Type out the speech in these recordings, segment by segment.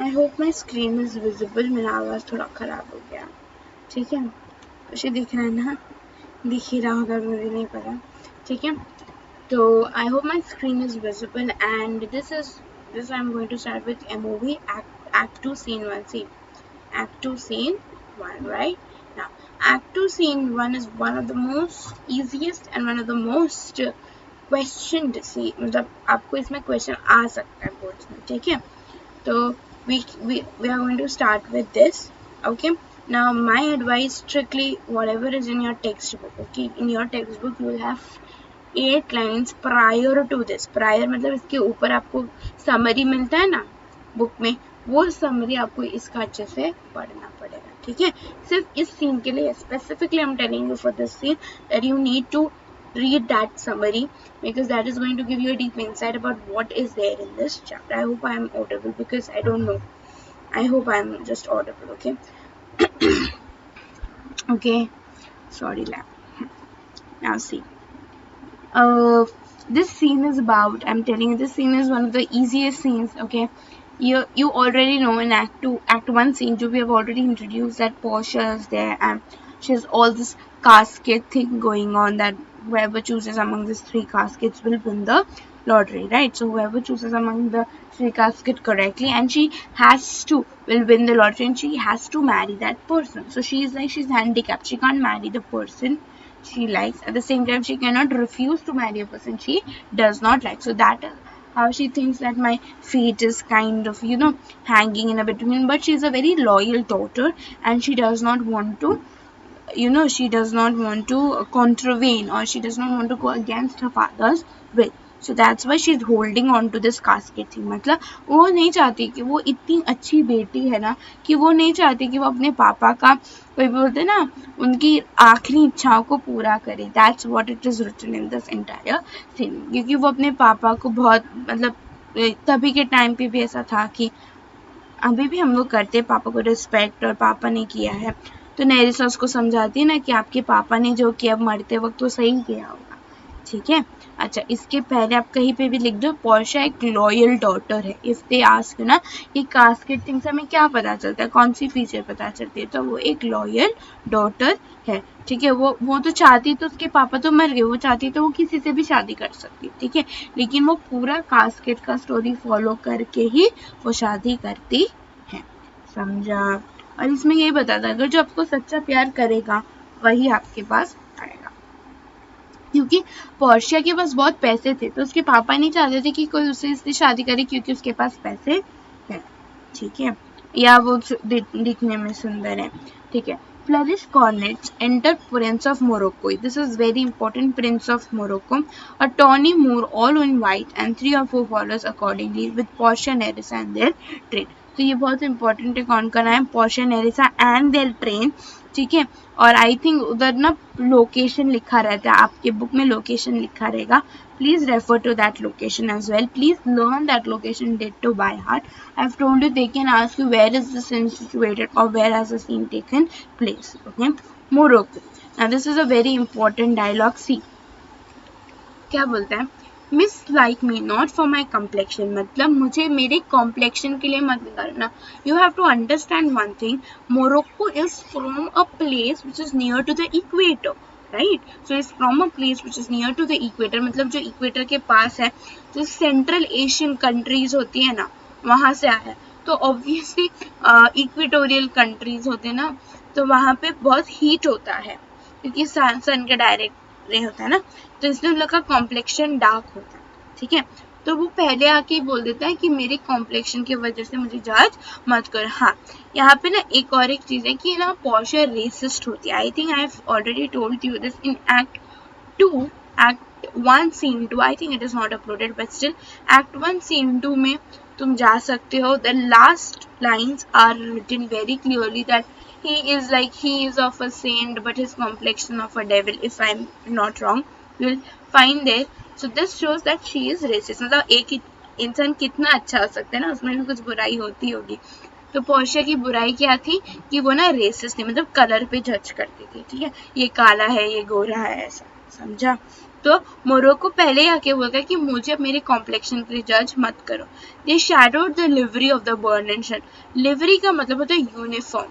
I hope my screen is visible. मेरा आवाज़ थोड़ा ख़राब हो गया. ठीक है, उसे दिख रहा है ना? दिख ही रहा होगा, मुझे नहीं पता. ठीक है, तो I hope my screen is visible and this I'm going to start with a movie, act 2 scene 1. See, act 2 scene 1, right? Now act 2 scene 1 is one of the most easiest and one of the most questioned scene. मतलब आपको इसमें question आ सकता है boards में. ठीक है, तो we are going to start with this. Okay, now my advice, strictly whatever is in your textbook. Okay, in your textbook you will have 8 lines prior to this. prior मतलब इसके ऊपर आपको समरी मिलता है ना बुक में, वो summary आपको इसका अच्छे से पढ़ना पड़ेगा. ठीक है, सिर्फ इस सीन के लिए specifically I am telling you for this scene that you need to read that summary, because that is going to give you a deep insight about what is there in this chapter. I hope I am audible, because I don't know. I hope I am just audible. Okay. Okay, sorry lab. Now see, this scene is about, I'm telling you, this scene is one of the easiest scenes. Okay, you already know in act 1 scene we have already introduced that Portia is there and she has all this casket thing going on, that whoever chooses among these 3 caskets will win the lottery, right? So whoever chooses among the 3 casket correctly, and she will win the lottery, and she has to marry that person. So she's handicapped, she can't marry the person she likes. At the same time, she cannot refuse to marry a person she does not like. So that is how she thinks that my fate is kind of, hanging in a between. But she's a very loyal daughter, and she does not want to, she does not want to contravene, or she does not want to go against her father's will. So that's why she's holding on to this casket thing. मतलब वो नहीं चाहती कि वो इतनी अच्छी बेटी है ना, कि वो नहीं चाहती कि वो अपने पापा का, कोई बोलते ना, उनकी आखिरी इच्छाओं को पूरा करे. That's what it is written in this entire thing. क्योंकि वो अपने पापा को बहुत, मतलब तभी के टाइम पे भी ऐसा था कि अभी भी हम लोग करते पापा को रिस्पेक्ट, और पापा ने किया है तो नेरिसा उसको समझाती है ना कि आपके पापा ने जो किया मरते वक्त वो सही किया होगा. ठीक है, अच्छा, इसके पहले आप कहीं पे भी लिख दो पोर्शिया एक लॉयल डॉटर है. इफ दे आस्क ना कि कास्केट थिंग से हमें क्या पता चलता है, कौन सी फीचर पता चलती है, तो वो एक लॉयल डॉटर है. ठीक है, वो तो चाहती, तो उसके पापा तो मर गए, वो चाहती तो वो किसी से भी शादी कर सकती. ठीक है, लेकिन वो पूरा कास्केट का स्टोरी फॉलो करके ही वो शादी करती है. समझा? और इसमें यही बताता है, अगर जो आपको सच्चा प्यार करेगा वही आपके पास आएगा. क्योंकि पोर्शिया के पास बहुत पैसे थे, तो उसके पापा नहीं चाहते थे कि कोई उससे इससे शादी करे, क्योंकि उसके पास पैसे हैं. ठीक है, या वो दिखने में सुंदर है. ठीक है, Flourish Cornets enter Prince of Morocco. This is very important. Prince of Morocco. A tawny Moor, all in white, and 3 or 4 followers accordingly, with Portia, Nerissa and their train. तो ये बहुत इंपॉर्टेंट है. कौन कौन है? Portia, Nerissa and their train. ठीक है, और आई थिंक उधर ना लोकेशन लिखा रहता है, आपके बुक में लोकेशन लिखा रहेगा. Please refer to that location as well. Please learn that location ditto by heart. I have told you they can ask you where is the scene situated or where has the scene taken place. Okay, Morocco. Now this is a very important dialogue. See, क्या बोलता है? Miss like me not for my complexion, मतलब मुझे मेरे complexion के लिए मत करना. You have to understand one thing, Morocco is from a place which is near to the equator, right? So is from a place which is near to the equator, मतलब जो equator के पास है, जो central Asian countries होती है ना, वहाँ से आया. तो ऑब्वियसली इक्वेटोरियल कंट्रीज होते हैं ना, तो वहाँ पे बहुत हीट होता है, क्योंकि सन के डायरेक्ट रे होता है ना, तो इसलिए उन लोग का कॉम्प्लेक्शन डार्क होता है. ठीक है, तो वो पहले आके बोल देता है कि मेरे कॉम्प्लेक्शन की वजह से मुझे जज मत कर. हाँ, यहाँ पे ना एक और एक चीज़ है कि ना पोर्शिया रेसिस्ट होती है. I think I have already told you this in act 2. Act 1 scene 2, I think it is not uploaded, but still act 1 scene 2 में तुम जा सकते हो. The last lines are written very clearly that he is of a saint but his complexion of a devil, if I'm not wrong. You'll find there. So this shows that she is racist. मतलब एक इंसान कितना अच्छा हो सकता है ना, उसमें भी कुछ बुराई होती होगी. तो पोर्शिया की बुराई क्या थी कि वो ना रेसिस्ट थी, मतलब कलर पे जज करती थी. ठीक है, ये काला है, ये गोरा है, ऐसा. समझा? तो मोरोको पहले ही आके बोलता है कि मुझे मेरे कॉम्प्लेक्शन के लिए जज मत करो। They shadowed the livery of the burn sun. Livery का मतलब होता है यूनिफॉर्म,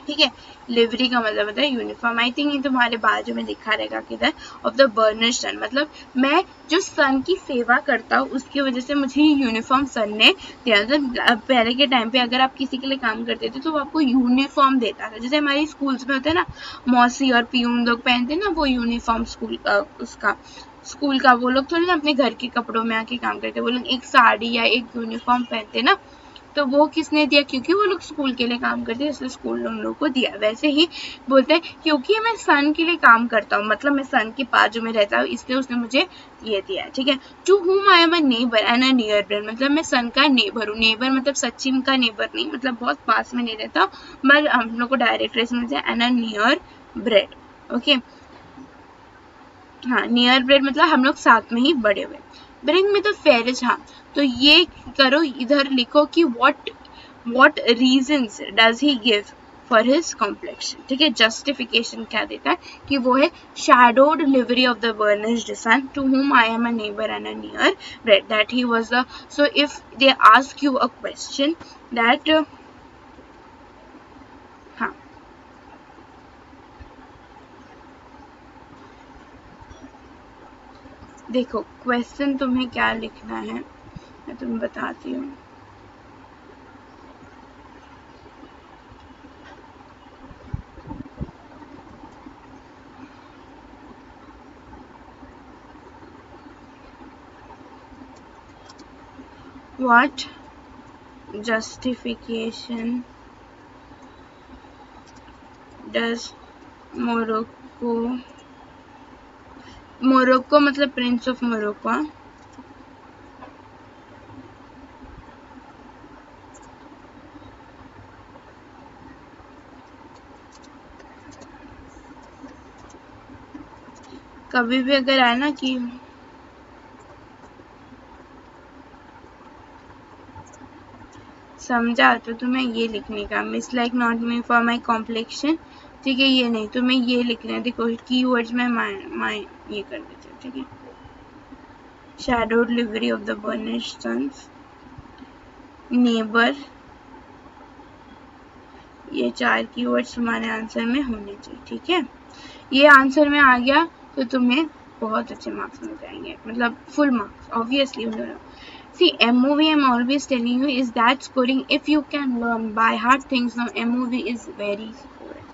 ठीक है, लिवरी का मतलब होता है यूनिफॉर्म। आई थिंक ये तुम्हारे बाजू में लिखा रहेगा किधर, ऑफ द बर्निश सन, मतलब मैं जो सन की सेवा करता हूँ उसकी वजह से मुझे यूनिफॉर्म सन ने दिया। मतलब पहले के टाइम पे अगर आप किसी के लिए काम करते थे तो वो आपको यूनिफॉर्म देता था, जैसे हमारे स्कूल्स में होता है ना, मौसी और पियून लोग पहनते हैं ना वो यूनिफॉर्म स्कूल उसका स्कूल का, वो लोग थोड़ी ना अपने घर के कपड़ों में आके काम करते, वो लोग एक साड़ी या एक यूनिफॉर्म पहनते ना, तो वो किसने दिया, क्योंकि वो लोग स्कूल के लिए काम करते हैं इसलिए स्कूल ने उन लोगों को दिया। वैसे ही बोलते हैं क्योंकि मैं सन के लिए काम करता हूँ, मतलब मैं सन के बाजू में रहता हूँ, इसलिए उसने मुझे ये दिया, ठीक है। To whom I am a neighbour and a near bred, मतलब मैं सन का नेबर हूँ। नेबर मतलब सचिन का नेबर नहीं, मतलब बहुत पास में नहीं रहता, मगर हम लोग को डायरेक्ट रेस मिलता है, and a near bread, okay. हाँ, नियर ब्रेड मतलब हम लोग साथ में ही बड़े हुए। ब्रिंग मी द फेरिज, हाँ तो ये करो, इधर लिखो कि what reasons does he give for his complexion, ठीक है। जस्टिफिकेशन क्या देता है कि वो है shadowed livery of the burnished sun, to whom I am a neighbor and a near bread, that he was the, so if they ask you a question that हाँ देखो क्वेश्चन तुम्हें क्या लिखना है मैं तुम्हें बताती हूँ। What justification does मोरक्को मतलब प्रिंस ऑफ मोरक्को, कभी भी अगर आए ना कि समझा तो तुम्हें ये लिखने का, miss like not me for my complexion, ठीक है, ये नहीं तुम्हें ये लिखना है। देखो कीवर्ड्स में माई ये कर देते, ठीक है। Shadowed livery of the burnished sun's, neighbour, ये 4 कीवर्ड्स तुम्हारे आंसर में होने चाहिए, ठीक है। ये आंसर में आ गया तो तुम्हें बहुत अच्छे मार्क्स मिल जाएंगे, मतलब full marks obviously. See, MOV I'm always telling you is that scoring, if you can learn by heart things now, MOV is very scoring,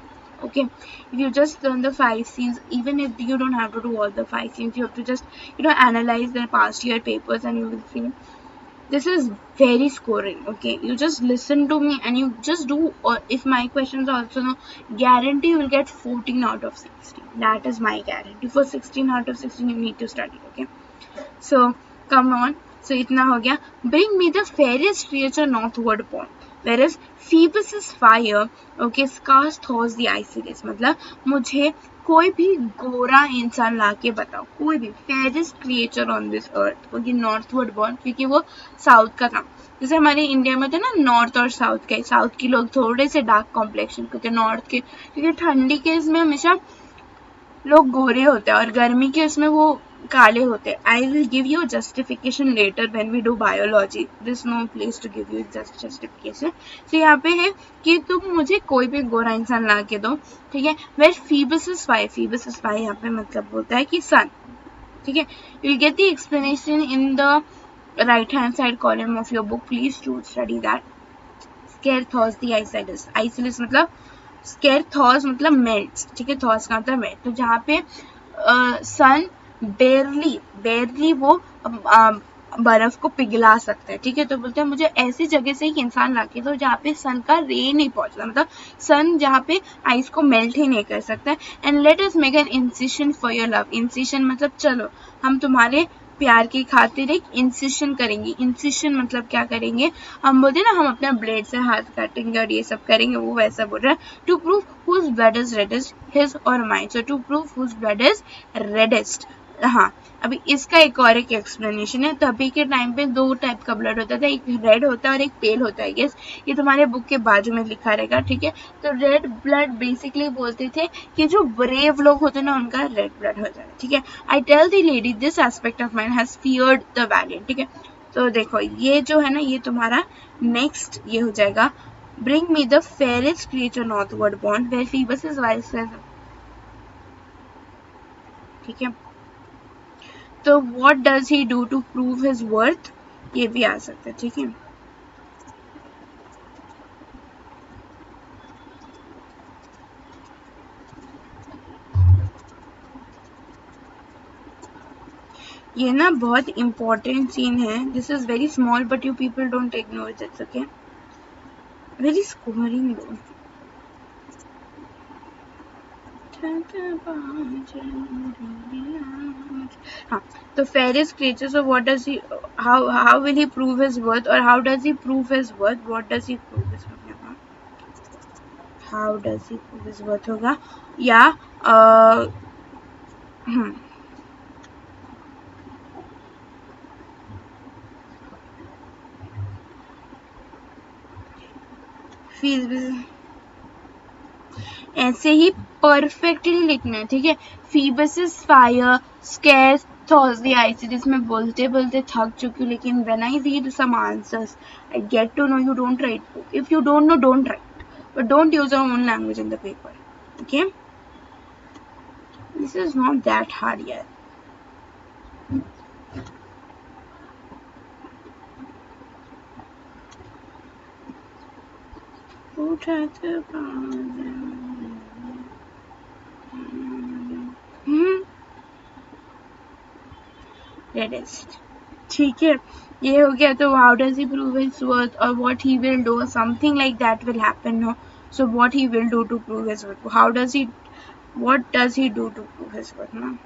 okay. If you just learn the 5 scenes, even if you don't have to do all the 5 scenes, you have to just analyze the past year papers and you will see this is very scoring, okay. You just listen to me and you just do, or if my questions also no, guarantee you will get 14 out of 16, that is my guarantee. For 16 out of 16 you need to study, okay. So come on, so इतना हो गया। Bring me the fairest creature northward born, whereas Phoebus is fire, okay, scars thaws the icy days, मतलब मुझे कोई भी गोरा इंसान लाके बताओ, कोई भी fairest creature on this earth, क्योंकि नॉर्थवर्ड बॉर्न, क्योंकि वो साउथ का था। जैसे हमारे इंडिया में थे ना नॉर्थ और साउथ के, साउथ के लोग थोड़े से डार्क कॉम्प्लेक्शन क्योंकि नॉर्थ के, क्योंकि ठंडी के इसमें हमेशा लोग गोरे होते हैं और गर्मी के उसमें वो काले होते हैं। I will give you justification later when we do biology, this no place to give you justification. तो यहाँ पे है कि तुम मुझे कोई भी गोरा इंसान ला के दो, ठीक है। Where Phoebus is five, Phoebus is five यहाँ पे मतलब होता है कि सन, ठीक है। You will get the explanation in the right hand side column of your book, please to study that. Scarce thaws the icicles, icicles मतलब scarce thaws मतलब मेल्ट्स, ठीक है, थॉस का मतलब मेल्ट। तो जहाँ पे सन बेरली वो बर्फ को पिघला सकता है, ठीक है। तो बोलते हैं मुझे ऐसी जगह से एक इंसान लाके दो जहाँ पे सन का रे नहीं पहुंचता, मतलब सन जहाँ पे आइस को मेल्ट ही नहीं कर सकता। And let us make an incision for your love, incision मतलब चलो हम तुम्हारे प्यार की खातिर एक इंसिशन करेंगे। इंसिशन मतलब क्या करेंगे, हम बोलते हैं ना हम अपना ब्लेड से हाथ काटेंगे और ये सब करेंगे, वो वैसा बोल रहा है। To prove whose blood is reddest, his और mine, so to prove whose blood is reddest, हाँ, अभी इसका एक और एक एक्सप्लेनेशन है। तभी के टाइम पे दो टाइप का ब्लड होता था, एक रेड होता है और एक पेल होता है। यस, ये तुम्हारे बुक के बाजू में लिखा रहेगा, ठीक है। तो रेड ब्लड बेसिकली बोलते थे कि जो ब्रेव लोग होते ना उनका रेड ब्लड होता है, ठीक है। I tell the lady this aspect of mind has feared the valiant, ठीक है। तो देखो ये जो है ना, ये तुम्हारा नेक्स्ट ये हो जाएगा, bring me the fairest creature northward born where Phoebus is wise, ठीक है। तो what does he do to prove his worth, ये भी आ सकता है, ठीक है। ये ना बहुत इंपॉर्टेंट सीन है। This is very small but you people don't ignore this, okay. Very scoring though. हाँ, तो fairest creature, so what does he, how will he prove his worth, और how does he prove his worth, what does he prove his worth, how does he prove his worth होगा, या ऐसे ही perfectly लिखना है, ठीक है। Phoebus is fire, scarce thaws the icy, जिसमें बोलते बोलते थक चुकी हूँ, लेकिन when I read some answers I get to know you don't write book, if you don't know don't write, but don't use your own language in the paper, okay. This is not that hard यार। Reddest, ठीक है। ये हो गया। तो how does he prove his worth और what he will do, something like that will happen, no. So what he will do to prove his worth, how does he, what does he do to prove his worth ना,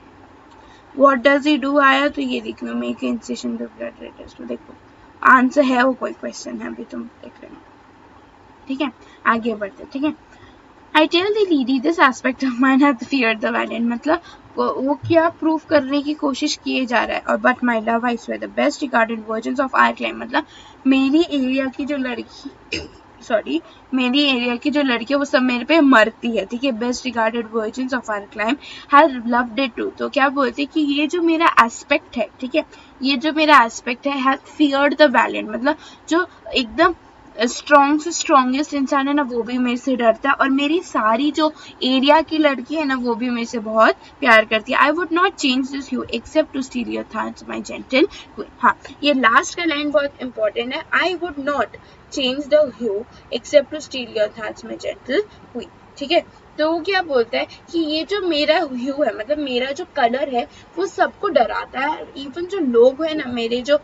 what does he do आया तो ये देख लो, make incision the blood reddest, तो देखो answer है वो, कोई क्वेश्चन है अभी तुम देख लेना, ठीक है। आगे बढ़ते, ठीक है। I tell the lady this aspect of mine has feared the valiant, मतलब वो क्या प्रूव करने की कोशिश किए जा रहा है, और but my love I swear the best regarded virgins of our clime, मतलब मेरी एरिया की जो लड़की, सॉरी, मेरी एरिया की जो लड़की है वो सब मेरे पे मरती है, ठीक है। Best regarded virgins of our clime has loved it too, तो क्या बोलते हैं कि ये जो मेरा एस्पेक्ट है, ठीक है, ये जो मेरा एस्पेक्ट है, हैज फियर्ड द वैलियंट, मतलब जो एकदम स्ट्रॉन्ग से स्ट्रॉन्गेस्ट इंसान है ना वो भी मेरे से डरता है, और मेरी सारी जो एरिया की लड़की है ना वो भी मेरे से बहुत प्यार करती है। I would not change this you except to steal your thoughts my gentle queen. हाँ, ये लास्ट का लाइन बहुत इंपॉर्टेंट है, I would not change the hue except to steal your thoughts my gentle queen, ठीक है। तो वो क्या बोलता है कि ये जो मेरा ह्यू है, मतलब मेरा जो कलर है वो सबको डराता है, इवन जो लोग है ना, मेरे जो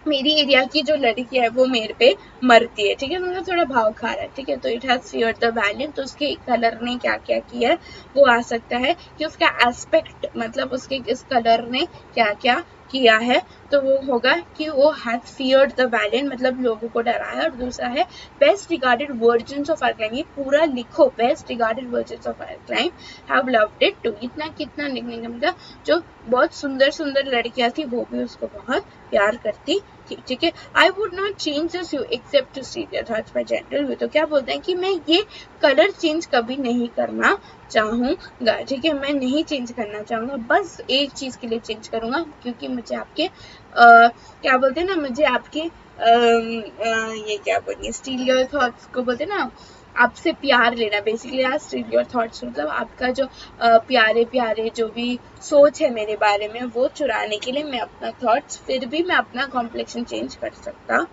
मेरी एरिया की जो लड़की है वो मेरे पे मरती है, ठीक है, मतलब थोड़ा भाव खा रहा है, ठीक है। तो it has feared the valiant, तो उसके कलर ने क्या क्या किया है वो आ सकता है कि उसका एस्पेक्ट, मतलब उसके इस कलर ने क्या क्या किया है, तो वो होगा कि वो हैज फियर्ड द वैलियंट, मतलब लोगों को डराया। और दूसरा है best regarded virgins of our clime, ये पूरा लिखो, best regarded virgins of our clime have loved it too, इतना कितना लिखने का मतलब जो बहुत सुंदर सुंदर लड़कियां थी वो भी उसको बहुत प्यार करती थी, ठीक है। I would not change this you except to see your thoughts by gentle view, तो क्या बोलते हैं कि मैं ये कलर चेंज कभी नहीं करना चाहूंगा, ठीक है, मैं नहीं चेंज करना चाहूंगा, बस एक चीज के लिए चेंज करूंगा, क्योंकि मुझे आपके क्या बोलते हैं ना, मुझे आपके ये क्या बोलेंगे, स्टील योर थॉट्स को बोलते हैं ना, आपसे प्यार लेना, बेसिकली आज स्टील योर थॉट्स मतलब आपका जो प्यारे प्यारे जो भी सोच है मेरे बारे में वो चुराने के लिए मैं अपना थॉट्स, फिर भी मैं अपना कॉम्प्लेक्शन चेंज कर सकता,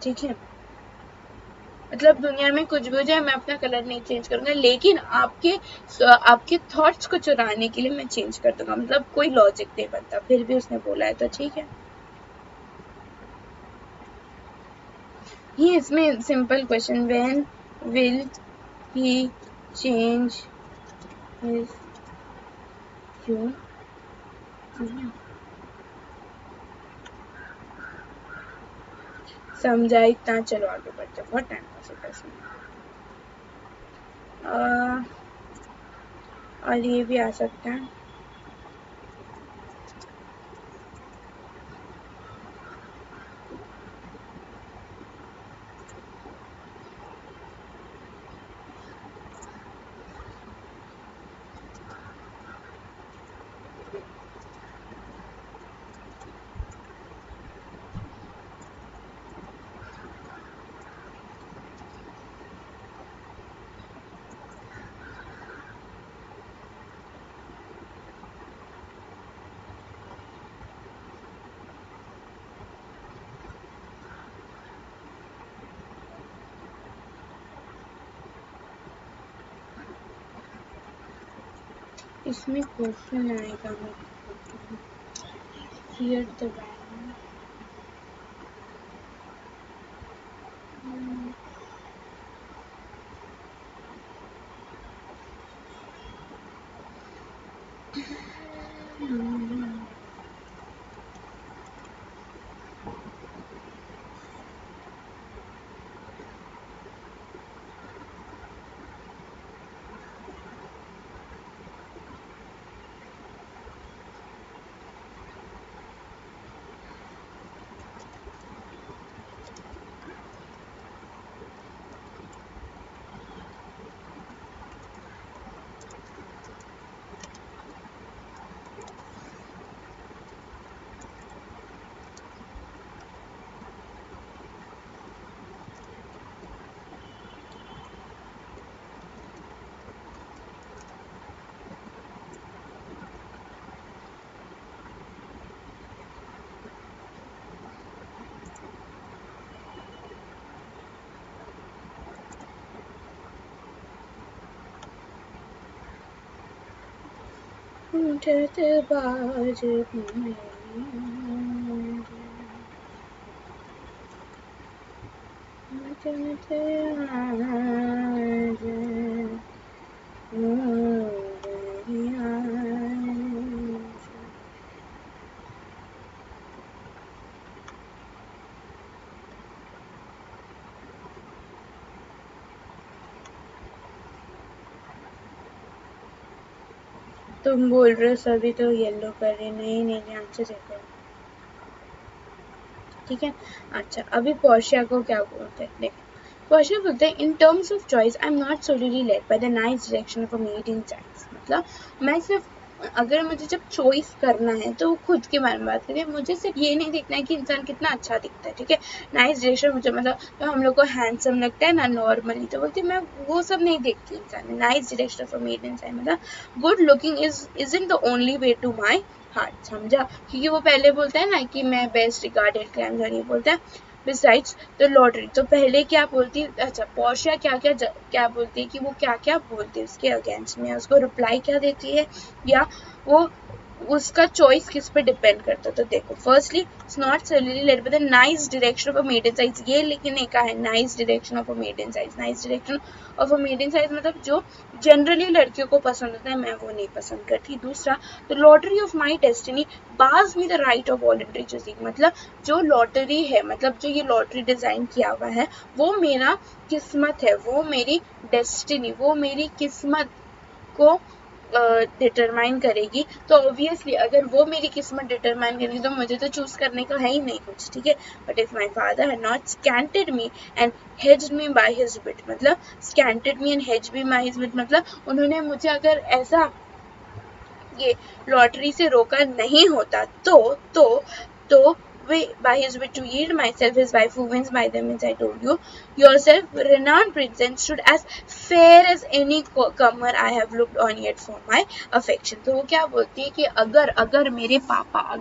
ठीक है। मतलब दुनिया में कुछ भी हो जाए मैं अपना कलर नहीं चेंज करूंगा, लेकिन आपके थॉट्स को चुराने के लिए मैं चेंज कर दूंगा, मतलब कोई लॉजिक नहीं बनता, फिर भी उसने बोला है तो ठीक है। ये इसमें simple question, when will he change his you, समझा इतना, चलो आगे बढ़ते, बहुत टाइम पास होता है इसमें। और ये भी आ सकता है, इसमें क्वेश्चन आएगा हियर द बाज तुम बोल रहे हो सभी तो येलो कर रहे, नहीं ध्यान से देखो, ठीक है। अच्छा, अभी पोर्शिया को क्या बोलते हैं, देखो पोर्शिया बोलते हैं in terms of choice I am not सोलिली led by the nice direction of a made in साइंस। मतलब मैं सिर्फ, अगर मुझे जब चॉइस करना है तो खुद के बारे में बात करें, मुझे सिर्फ ये नहीं देखना है कि इंसान कितना अच्छा दिखता है, ठीक है। नाइस डायरेक्शन मुझे मतलब तो हम लोग को हैंडसम लगता है ना नॉर्मली, तो बोलती मैं वो सब नहीं देखती इंसान में। Nice direction of a made in साइंस मतलब good looking isn't the only way to my heart, समझा। क्योंकि वो पहले बोलता है ना कि मैं बेस्ट रिगार्डेड क्लाइम ये बोलता है बिसाइड्स द लॉटरी। तो पहले क्या बोलती है, अच्छा पोर्शिया क्या बोलती है कि वो क्या बोलती है उसके अगेंस्ट में, उसको रिप्लाई क्या देती है, या वो उसका चॉइस किस पे डिपेंड करता है। तो देखो firstly it's not suddenly led by the nice direction of a made in size, ये लिखने का है nice direction of a made in size. Nice direction of a made in size मतलब जो जनरली लड़कियों को पसंद होता है, मैं वो नहीं पसंद करती। दूसरा the lottery of my destiny bars me the right of voluntary choosing, मतलब जो लॉटरी है, मतलब जो ये लॉटरी डिजाइन किया हुआ है वो मेरा किस्मत है, वो मेरी डेस्टिनी, वो मेरी किस्मत को डिटरमाइन करेगी। तो ऑब्वियसली अगर वो मेरी किस्मत डिटरमाइन करेगी तो मुझे तो चूज करने का है ही नहीं कुछ, ठीक है। But if my father had not scanted me and hedged me by his wit, मतलब scanted me and hedged me by his wit मतलब उन्होंने मुझे अगर ऐसा ये लॉटरी से रोका नहीं होता तो by his way to yield myself his wife who wins by them, as I told you yourself, renowned prince, and stood as fair as any comer I have looked on yet for my affection। तो वो क्या बोलती है कि अगर मेरे पापा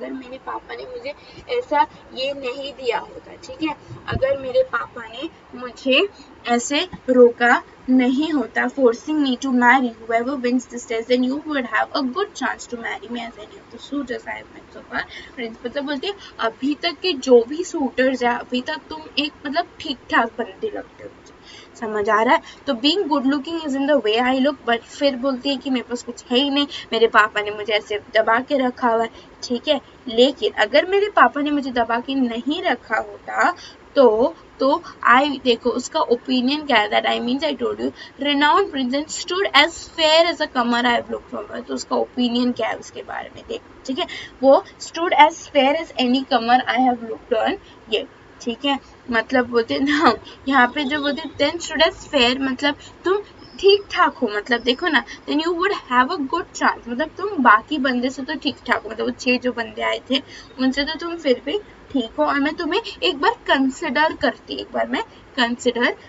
ने मुझे ऐसा ये नहीं दिया होता, ठीक है, अगर मेरे पापा ने मुझे ऐसे रोका नहीं होता, forcing me to marry whoever wins this test, then you would have a good chance to marry me as any of the suitors I have met so far। मतलब बोलती है अभी तक के जो भी सूटर्स है, अभी तक तुम एक मतलब ठीक ठाक बंदे लगते हो मुझे, समझ आ रहा है। तो being good looking is in the way I look, but फिर बोलती है कि मेरे पास कुछ है ही नहीं, मेरे पापा ने मुझे ऐसे दबा के रखा हुआ है, ठीक है। लेकिन अगर मेरे पापा ने मुझे दबा के नहीं रखा होता तो आई देखो उसका ओपिनियन क्या है, that I means I told you renowned prince and stood as fair as a comer I have looked from her। तो उसका ओपिनियन क्या है उसके बारे में देखो, ठीक है। वो stood as fair as any comer I have looked on ये, ठीक है। मतलब बोलते ना यहाँ पे जो बोलते then stood as fair मतलब तुम ठीक ठाक हो, मतलब देखो ना then you would have a good chance, मतलब तुम बाकी बंदे से तो ठीक ठाक हो, मतलब वो 6 जो बंदे आए थे उनसे तो तुम फिर भी ठीक हो, और मैं तुम्हें एक बार कंसिडर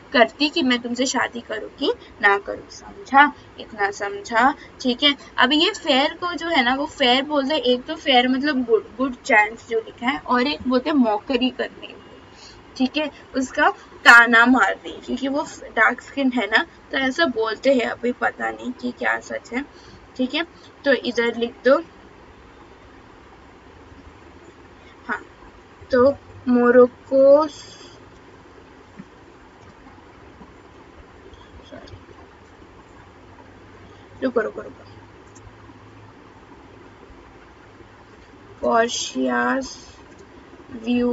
करती कि मैं तुमसे शादी करूँ कि ना करूँ, समझा, इतना समझा, ठीक है। अब ये फेयर को जो है ना वो फेयर बोलते हैं, एक तो फेयर मतलब गुड चांस जो लिखा है, और एक बोलते हैं मॉकरी करने, ठीक है, उसका ताना मारने, क्योंकि वो डार्क स्किन है ना, तो ऐसा बोलते हैं, अभी पता नहीं कि क्या सच है, ठीक है, तो इधर लिख दो। हाँ, तो मोरक्को, सॉरी, रुको रुको रुको, पोर्शियाज व्यू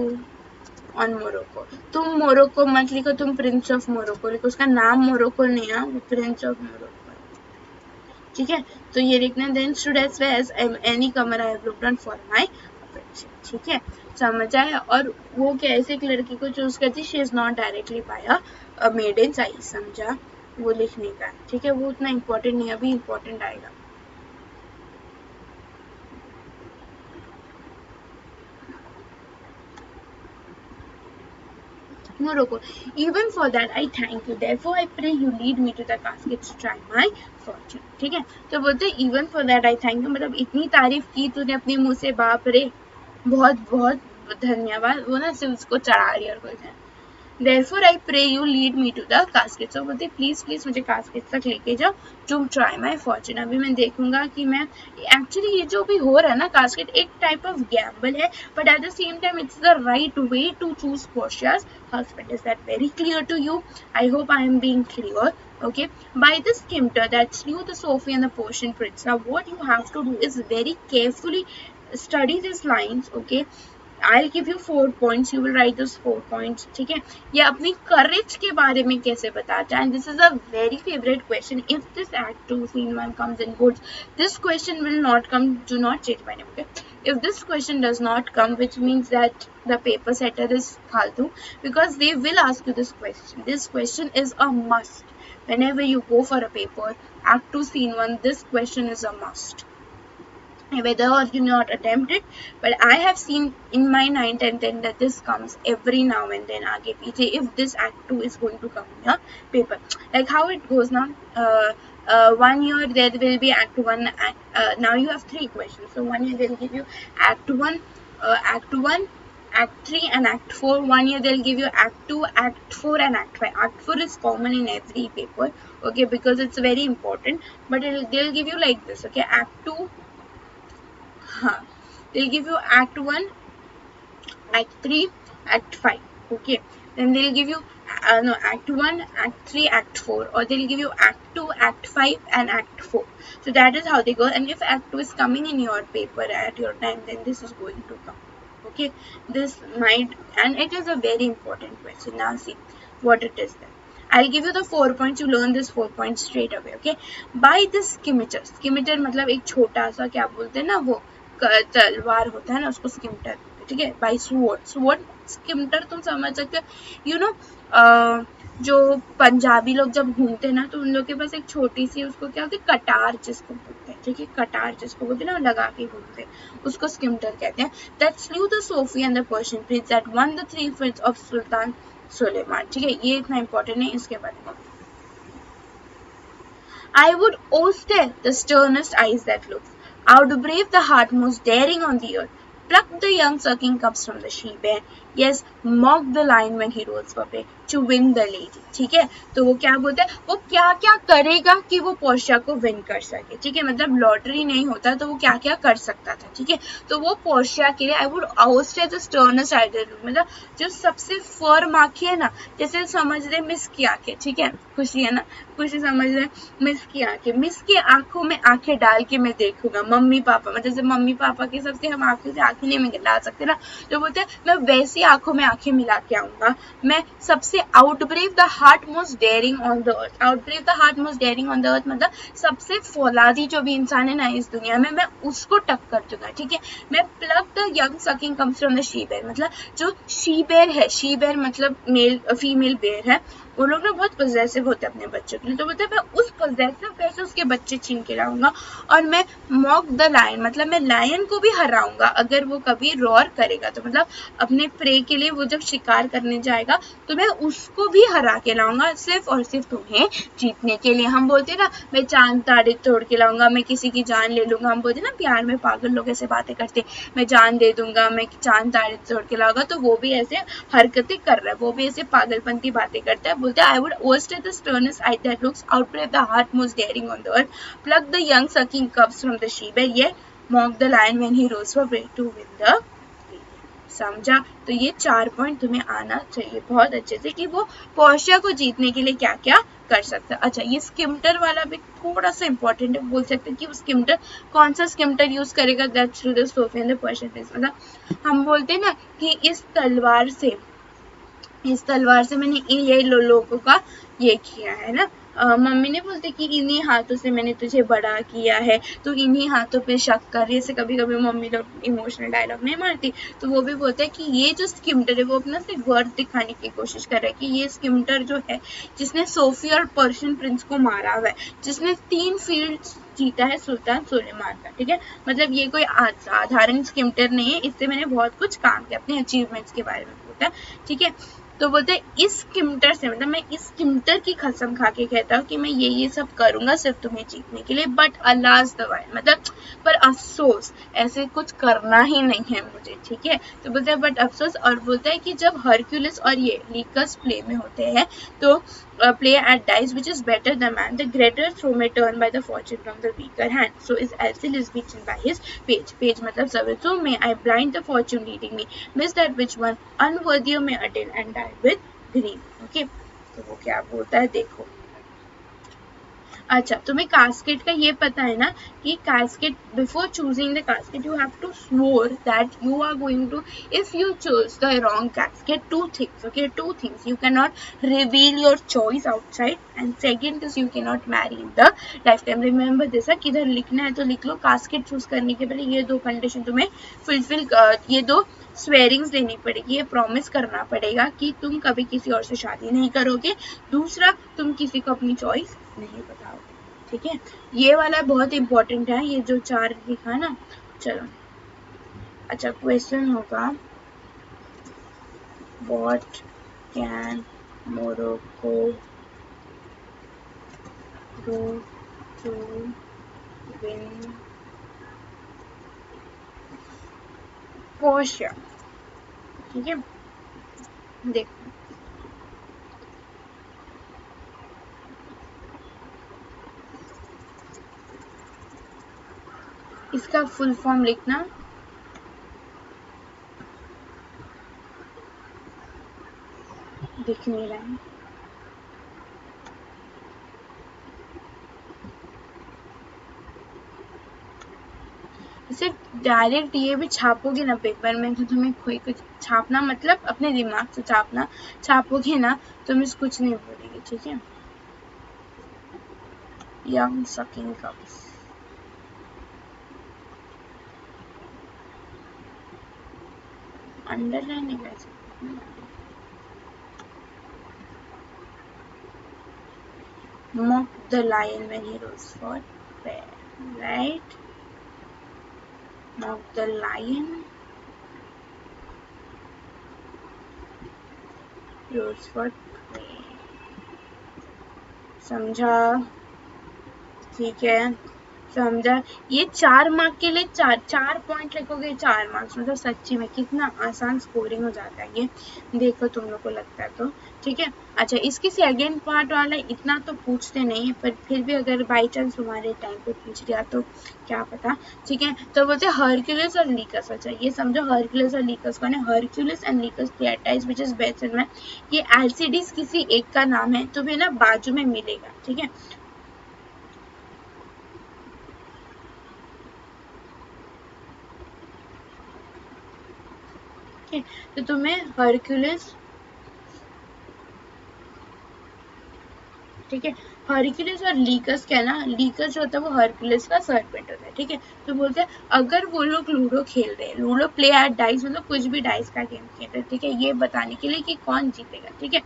ऑन मोरक्को। तुम मोरक्को मत लिखो, तुम प्रिंस ऑफ मोरक्को लिखो, उसका नाम मोरक्को नहीं है, वो प्रिंस ऑफ मोरक्को, ठीक है। तो ये लिखना, then students ways any comer I have looked on for my affection, ठीक है, समझ आया। और वो कैसे एक लड़की को चूज करती, she is not directly by a made in size, समझा, वो लिखने का, ठीक है, वो उतना इम्पोर्टेंट नहीं है, अभी इम्पोर्टेंट आएगा। Morocco. Even for that I thank you. Therefore I pray you lead me to the casket to try my fortune. ठीक है, तो बोलते even for that I thank you, मतलब इतनी तारीफ की तूने अपने मुंह से, बाप रे, बहुत बहुत धन्यवाद, वो ना सिर्फ उसको चढ़ा रही है और कुछ है। Therefore I pray you lead me to the casket. So बोलते प्लीज प्लीज मुझे casket तक लेके जाओ, to try my fortune. अभी मैं देखूंगा कि मैं एक्चुअली ये जो भी हो रहा है ना, casket एक टाइप ऑफ गैम्बल है, but at the same time it's the right way to choose Portia's husband. Is that very clear to you? I hope I am being clear. Okay, by the skimter that slew the Sophie and the Persian prince. Now what you have to do is very carefully study these lines. Okay, I'll give you 4 points. You will write those 4 points. ठीक है, ये अपनी courage के बारे में कैसे बताता है, and this is a very favorite question. If this act 2 scene 1 comes in goods, this question will not come. Do not change my name. Okay, if this question does not come, which means that the paper setter is faltu, because they will ask you this question. This question is a must whenever you go for a paper. Act 2 scene 1, this question is a must, whether or you not attempt it, but I have seen in my 9th and 10th that this comes every now and then aage piche, if this act 2 is going to come in a paper. Like how it goes now, 1 year there will be act 1, now you have 3 questions, so 1 year they'll give you act 1, act 1, act 3 and act 4. 1 year they'll give you act 2, act 4 and act 5. Act 4 is common in every paper, okay, because it's very important, but they'll give you like this, okay, act 2, they'll give you act 1, act 3, act 5, okay, then they'll give you no, act 1, act 3, act 4, or they'll give you act 2, act 5 and act 4. So that is how they go, and if act 2 is coming in your paper at your time, then this is going to come, okay, this might, and it is a very important question. Now see what it is then. I'll give you the 4 points. You learn this 4 points straight away, okay. By this scimitar, scimitar मतलब एक छोटा सा क्या बोलते हैं ना, वो तलवार होता है ना, उसको स्किमटर, ठीक है, बाई स्वॉर्ड, स्वॉर्ड स्किमटर तुम समझ सकते हो, यू नो, जो पंजाबी लोग जब घूमते हैं ना, तो उन लोग के पास एक छोटी सी, उसको क्या होती है, कटार जिसको बोलते हैं, ठीक है, कटार जिसको बोलते हैं ना, लगा के घूमते हैं, उसको स्किमटर कहते हैं. That slew the Sophy and the Persian prince that won the 3 fields of Sultan Suleiman, ठीक है, ये इतना इंपॉर्टेंट है, इसके बारे में. I would austere the sternest eyes that look, outbrave the heart most daring on the earth, pluck the young sucking cups from the she-bear, yes, mock the lion when he rolls for prey, to win the lady. ठीक है, तो वो क्या बोलता है, वो क्या क्या करेगा कि वो पोर्शिया को विन कर सके, ठीक है, मतलब लॉटरी नहीं होता तो वो क्या क्या कर सकता था, ठीक है, तो वो पोर्शिया के लिए I would austere the sternest eyes that look, मतलब जो सबसे फर्म आंखें है ना, जैसे समझ रहे मिस की आंखें, ठीक है, खुशी है ना, खुशी समझ रहे मिस की आंखें, मिस की आंखों में आंखें डाल के मैं देखूंगा मम्मी पापा, मतलब जैसे मम्मी पापा के सबसे हम आंखों से आंखें नहीं मिला सकते ना, तो बोलते हैं मैं वैसी आंखों में आंखें मिला के आऊंगा, मैं सबसे outbrave the heart most daring on the earth, outbrave the heart most daring on the earth मतलब सबसे फौलादी जो भी इंसान है ना इस दुनिया में, मैं उसको टक्कर दूंगा, ठीक है, मैं pluck the young sucking comes from the she bear, मतलब जो she bear है, she bear मतलब मेल फीमेल बेयर है, वो लोग ना बहुत पॉजेसिव होते हैं अपने बच्चों के लिए, तो बोलते हैं मैं उस पॉजेसिव वैसे उसके बच्चे छीन के लाऊंगा, और मैं मॉक द लायन मतलब मैं लायन को भी हराऊंगा अगर अगर वो कभी रॉर करेगा तो मतलब अपने प्रे के लिए वो जब शिकार करने जाएगा तो मैं उसको भी हरा के लाऊंगा, सिर्फ और सिर्फ तुम्हें जीतने के लिए। हम बोलते ना मैं चांद तारे तोड़ के लाऊंगा, मैं किसी की जान ले लूंगा, हम बोलते ना प्यार में पागल लोग ऐसे बातें करते, मैं जान दे दूंगा, मैं चांद तारे तोड़ के लाऊंगा, तो वो भी ऐसे हरकतें कर रहा है, वो भी ऐसे पागलपंती बातें करता है। बोलते I would outstare the sternest eye that looks outbrave the heart most daring on the earth, pluck the young sucking cubs from the she-bear, yet mock the lion when he rose for prey to win the समझा? तो ये 4 point तुम्हें आना चाहिए बहुत अच्छे से कि वो पोर्शिया को जीतने के लिए क्या क्या कर सकता है। अच्छा, ये स्किमटर वाला भी थोड़ा सा इंपॉर्टेंट है, बोल सकते हैं कि वो स्किमटर कौन सा स्किमटर यूज करेगा, that through the Sophy and the Persian Prince. मतलब हम बोलते हैं ना कि इस तलवार से मैंने ये लोगों का ये किया है ना। मम्मी ने बोलते कि इन्हीं हाथों से मैंने तुझे बड़ा किया है, तो इन्हीं हाथों पे शक कर, जैसे कभी कभी मम्मी लोग इमोशनल डायलॉग नहीं मारती, तो वो भी बोलते हैं कि ये जो स्किमटर है वो अपना सिर्फ वर्थ दिखाने की कोशिश कर रहा है कि ये स्किमटर जो है जिसने सोफी और पर्शियन प्रिंस को मारा हुआ है, जिसने 3 फील्ड जीता है सुल्तान सुलेमान का, ठीक है। मतलब ये कोई साधारण स्किमटर नहीं है, इससे मैंने बहुत कुछ काम किया, अपने अचीवमेंट्स के बारे में बोलता है, ठीक है। तो बोलते हैं इस स्किमटर से, मतलब मैं इस स्किमटर की कसम खा के कहता हूँ कि मैं ये सब करूंगा सिर्फ तुम्हें जीतने के लिए, बट अलास दवाई मतलब पर अफसोस ऐसे कुछ करना ही नहीं है मुझे, ठीक है। तो बोलते हैं बट अफसोस, और बोलता है कि जब हरक्यूलिस और ये लीकस प्ले में होते हैं तो play at dice which is better the man, the greater throw may turn by the fortune from the weaker hand, so is Alcil beaten by his page मतलब सब, so may I blind the fortune leading me, miss that which one unworthy may attain and die with grief। okay, तो वो क्या बोलता है देखो। अच्छा, तुम्हें कास्केट का ये पता है ना कि casket, before choosing the casket you have to swear that you are going to, if you choose the wrong casket, 2 things, okay, 2 things, you cannot reveal your choice outside, and second is you cannot marry in the lifetime। remember this, किधर लिखना है तो लिख लो, casket choose करने के पहले ये 2 condition तुम्हें फुलफिल, ये 2 स्वेरिंग्स लेनी पड़ेगी, ये प्रॉमिस करना पड़ेगा कि तुम कभी किसी और से शादी नहीं करोगे, दूसरा तुम किसी को अपनी चॉइस नहीं बताओगे, ठीक है। ये वाला बहुत इंपॉर्टेंट है, ये जो 4 लिखा ना। चलो, अच्छा क्वेश्चन होगा, what can Morocco do to win Portia, ठीक है। देखो इसका फुल फॉर्म लिखना, दिख नहीं रहा है, इसे डायरेक्ट ये भी छापोगे ना पेपर में तो तुम्हें कोई कुछ छापना मतलब अपने दिमाग से छापोगे ना तो मिस कुछ नहीं बोलेगी, ठीक है। यंग सकिंग कप्स, अंडरलाइन नहीं कर सकते, mock the lion when he rose for prey, right? mock the lion rose for prey, समझा? ठीक है, समझा। ये 4 मार्क के लिए 4 पॉइंट लिखोगे, 4 मार्क्स, मतलब सच्ची में कितना आसान स्कोरिंग हो जाता है ये, देखो तुम लोग को लगता है तो, ठीक है। अच्छा, इसकी सेकंड पार्ट वाला इतना तो पूछते नहीं है, पर फिर भी अगर बाई चांस तुम्हारे टाइम पे पूछ लिया तो क्या पता, ठीक है। तो बोलते हरक्यूलिस और लीकस, अच्छा ये समझो हरक्यूलिस और लीकस कौन है, Hercules and Lichas play at dice which is best in man, ये एल्सिडिस किसी एक का नाम है, तुम्हें ना बाजू में मिलेगा, ठीक है। तो तुम्हें हरक्यूलिस, ठीक है, हरक्यूलिस और लीकस क्या है ना, लीकस जो होता है वो हरक्यूलिस का सर्पेंट होता है, ठीक है। तो बोलते हैं अगर वो लोग लूडो खेल रहे हैं, लूडो प्ले एट डाइस मतलब कुछ भी डाइस का गेम खेल रहे हैं, ठीक है, ये बताने के लिए कि कौन जीतेगा, ठीक है।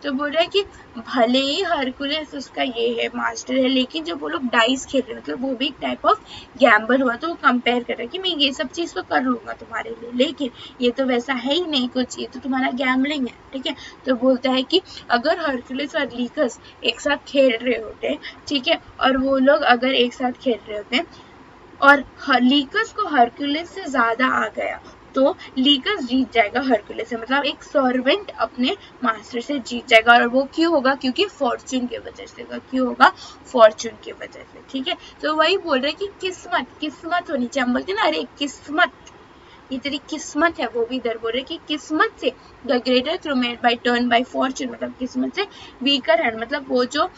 तो बोल रहा है कि भले ही हरकुलिस उसका ये है मास्टर है, लेकिन जब वो लोग डाइस खेल रहे मतलब वो भी एक टाइप ऑफ गैम्बल हुआ, तो वो कंपेयर कर रहा है कि मैं ये सब चीज़ तो कर लूंगा तुम्हारे लिए, लेकिन ये तो वैसा है ही नहीं कुछ, ये तो तुम्हारा गैम्बलिंग है, ठीक है। तो बोलता है कि अगर हरकुलिस और लीकस एक साथ खेल रहे होते, ठीक है, और वो लोग अगर एक साथ खेल रहे होते और लीकस को हरकुलिस से ज्यादा आ गया तो लीकस जीत जाएगा हरकुलिस से, मतलब एक सर्वेंट अपने मास्टर से जीत जाएगा। और वो क्यों होगा? क्योंकि फॉर्चून की वजह से होगा। क्यों होगा? फॉर्चून की वजह से, ठीक है। तो वही बोल रहे कि किस्मत, किस्मत होनी चाहिए। हम बोलते ना अरे किस्मत, ये तेरी किस्मत है, वो भी इधर बोल रहे कि किस्मत से the greater throw made by turn by fortune, मतलब किस्मत से वीकर हैंड, मतलब वो जो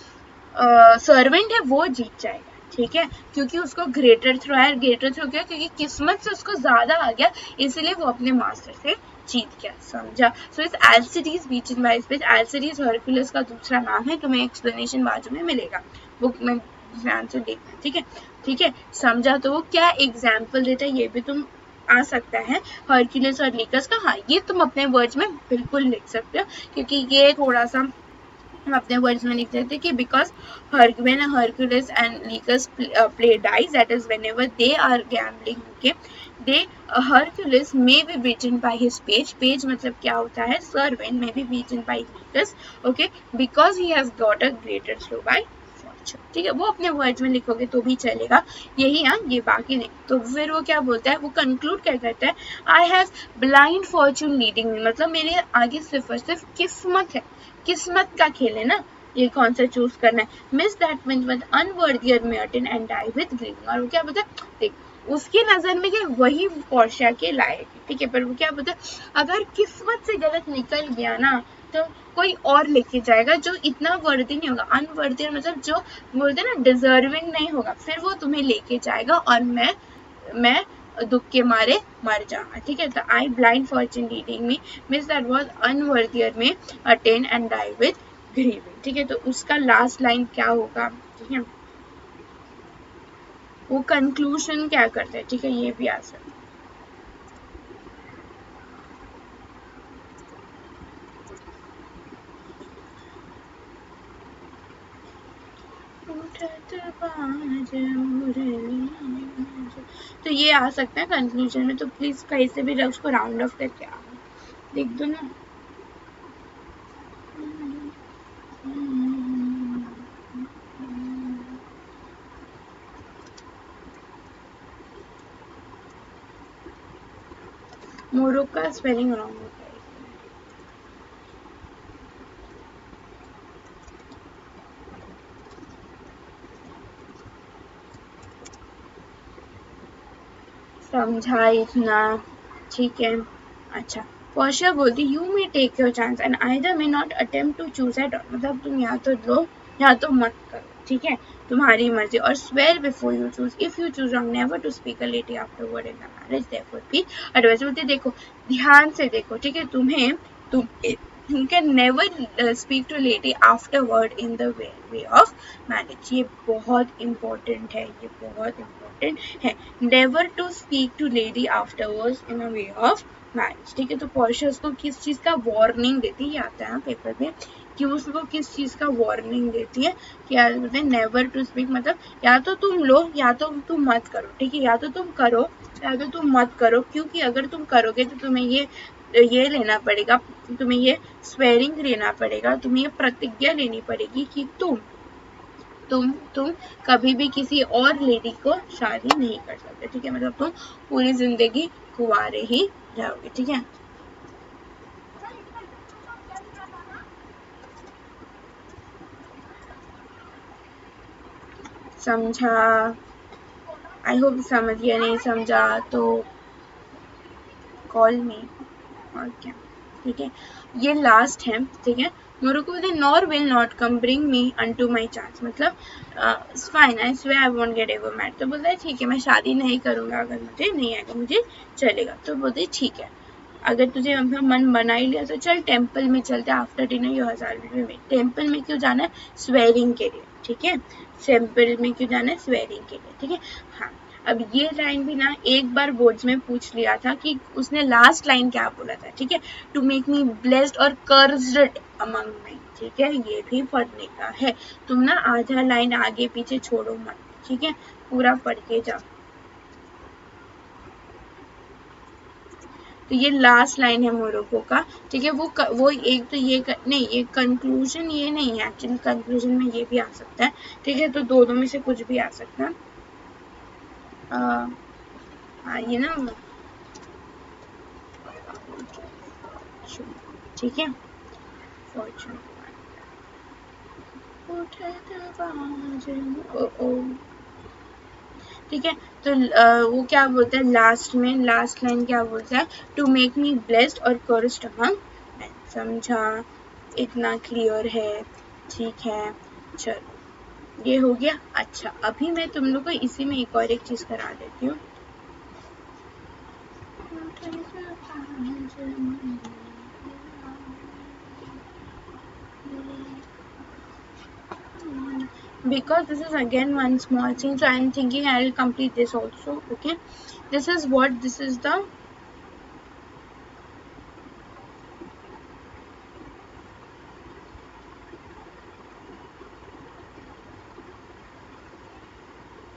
सर्वेंट है वो जीत जाएगा, ठीक है, क्योंकि उसको ग्रेटर थ्रो है। ग्रेटर थ्रो क्या? क्योंकि किस्मत से उसको ज्यादा आ गया, इसलिए वो अपने मास्टर से जीत गया, समझा। सो इस एल्सिडीज बीच इन माय स्पेस, एल्सिडीज हरकुलिस का दूसरा नाम है, तुम्हें एक्सप्लेनेशन बाजू में मिलेगा, बुक में ध्यान से देखना, ठीक है, ठीक है, समझा। तो वो क्या एग्जाम्पल देता है ये भी तुम आ सकता है हरकुलिस और लीकस का। हाँ, ये तुम अपने वर्ड्स में बिल्कुल लिख सकते हो, क्योंकि ये थोड़ा सा हम अपने वर्ड्स में लिख देते कि because when Hercules and Lycus play dice, that is whenever they are gambling, okay, they Hercules may be beaten by his page मतलब क्या होता है? servant may be beaten by Lycus, okay, because he has got a greater throw by fortune, ठीक है। वो अपने words में लिखोगे तो भी चलेगा, यही हाँ, ये बाकी नहीं। तो फिर वो क्या बोलता है, वो कंक्लूड क्या करता है, I have blind fortune leading me, मतलब मेरे आगे सिर्फ और सिर्फ किस्मत है, किस्मत का खेल है ना, ये कौन सा चूज करना है। Miss that means with unworthier may attain and die with grieving, और वो क्या बोलता है, देख उसकी नजर में ये वही पोर्शिया के लायक है, ठीक है, पर वो क्या बोलता है, अगर किस्मत से गलत निकल गया ना तो कोई और लेके जाएगा जो इतना वर्दी नहीं होगा, अनवर्दी मतलब जो बोलते ना डिजर्विंग नहीं होगा, फिर वो तुम्हें लेके जाएगा और मैं दुख के मारे मर जाऊंगा, ठीक है। तो I blind fortune leading me means that was unworthier may attain and die with grieving, ठीक है। तो उसका लास्ट लाइन क्या होगा, ठीक है, वो कंक्लूजन क्या करता है, ठीक है, ये भी आ सकता है। तो ये आ सकता है कंक्लूजन में, तो प्लीज कहीं से भी उसको राउंड ऑफ करके आओ, लिख दो ना। मोरो का स्पेलिंग रॉन्ग होता है, समझा इतना, ठीक है। अच्छा, पोर्शिया बोलती you may take your chance and either may not attempt to choose at all, मतलब तुम या तो लो या तो मत करो, ठीक है, तुम्हारी मर्जी। और swear before you choose, if you choose wrong never to speak a lady afterward in the marriage, therefore be advised. बोलते देखो, ध्यान से देखो, ठीक है, तुम you can never speak to lady afterward in the way of marriage, ये बहुत important है, ये बहुत important है, never to speak to lady afterwards in a way of marriage, ठीक है। तो पोर्शिया उसको किस चीज का वार्निंग देती है, आता है पेपर में कि उसको किस चीज का वार्निंग देती है, क्या बोलते हैं, नेवर टू स्पीक, मतलब या तो तुम लो या तो तुम मत करो, ठीक है, या तो तुम करो या तो तुम मत करो, क्योंकि अगर तुम करोगे तो तुम्हें ये लेना पड़ेगा, तुम्हें ये स्वेरिंग लेना पड़ेगा, तुम्हें ये प्रतिज्ञा लेनी पड़ेगी कि तुम कभी भी किसी और लेडी को शादी नहीं कर सकते, ठीक है, मतलब तुम पूरी जिंदगी कुंवारे ही रहोगे, ठीक है। समझा? आई होप समझ गया, नहीं समझा तो कॉल मी, और क्या, ठीक है। ये लास्ट है, ठीक है। मोरो को बोलते nor will not come bring me unto my chance, मतलब fine I swear I won't get ever married, तो बोलता है ठीक है मैं शादी नहीं करूंगा, अगर मुझे नहीं आएगा मुझे चलेगा। तो बोलते ठीक है, अगर तुझे अपना मन बना ही लिया तो चल टेम्पल में चलते, आफ्टर डिनर यू 1000 रुपये में। टेम्पल में क्यों जाना है? स्वेरिंग के लिए, ठीक है, सिंपल में क्यों जाना है, स्वेरिंग के लिए, ठीक है। हाँ, अब ये लाइन भी ना एक बार बोर्ड्स में पूछ लिया था कि उसने लास्ट लाइन क्या बोला था, ठीक है, टू मेक मी ब्लेस्ड और कर्स्ड अमंग मैन, ठीक है, ये भी पढ़ने का है। तुम ना आधा लाइन आगे पीछे छोड़ो मत, ठीक है, पूरा पढ़ के जाओ। तो ये लास्ट लाइन है मोरक्को का, ठीक है। वो एक तो ये नहीं, ये कंक्लूजन ये नहीं है एक्चुअली, कंक्लूजन में ये भी आ सकता है, ठीक है, तो दोनों में से कुछ भी आ सकता है। हाँ, ये ना, ठीक है, फॉर्चून ठीक है। तो वो क्या बोलता है लास्ट में, लास्ट लाइन क्या बोलता है, टू मेक मी ब्लेस्ड और कर्स्ड अमंग मैन, समझा, इतना क्लियर है, ठीक है, चलो ये हो गया। अच्छा, अभी मैं तुम लोग को इसी में एक और एक चीज करा देती हूँ। Because this is again one small thing, so I am thinking I will complete this also. Okay, this is what, this is the